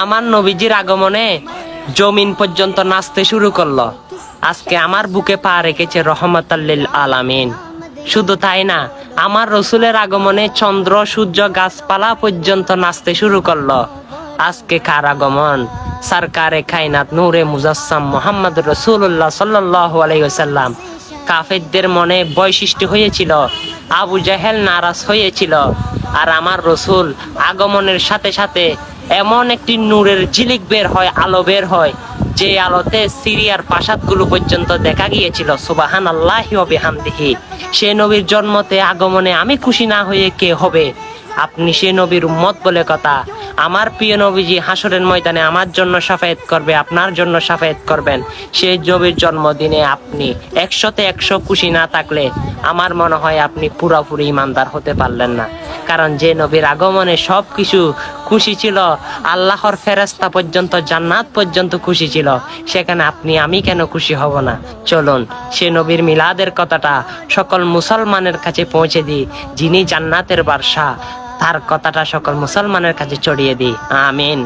আমার নবীজির আগমনে জমিন পর্যন্ত নাচতে শুরু করলো। আজকে আমার বুকে পা রেখেছে রহমাতাল লিল আলামিন। শুধু তাই না, আমার রসুলের আগমনে চন্দ্র সূর্য গাছপালা পর্যন্ত নাচতে শুরু করলো। আজকে কার আগমন? সরকারে কায়নাত নূরে মুজাসসাম মুহাম্মদ রাসূলুল্লাহ সাল্লাল্লাহু আলাইহি ওয়াসাল্লাম। কাফেরদের মনে ভয় সৃষ্টি হয়েছিল, আবু জাহেল নারাজ হয়েছিল। আর আমার রসুল আগমনের সাথে সাথে এমন একটি নূরের ঝিলিক বের হয়, আলো বের হয়, যে আলোতে সিরিয়ার প্রাসাদগুলো পর্যন্ত দেখা গিয়েছিল। সুবহানাল্লাহি ওয়া বিহামদিহি। সে নবীর জন্মতে আগমনে আমি খুশি না হয়ে কে হবে? আপনি সে নবীর উম্মত বলে কথা। আমার প্রিয় নবীজি হাসরের ময়দানে আমার জন্য শাফায়াত করবে, আপনার জন্য শাফায়াত করবেন। সেই নবীর জন্মদিনে আপনি 100তে 100 খুশি না থাকলে আমার মনে হয় আপনি পুরোপুরি ইমানদার হতে পারলেন না। কারণ যে নবীর আগমনে সব কিছু খুশি ছিল, আল্লাহর ফেরেশতা পর্যন্ত জান্নাত পর্যন্ত খুশি ছিল, সেখানে আপনি আমি কেন খুশি হব না? চলুন সে নবীর মিলাদের কথাটা সকল মুসলমানের কাছে পৌঁছে দিই। যিনি জান্নাতের বাদশা, তার কথাটা সকল মুসলমানের কাছে ছড়িয়ে দিই। আমিন।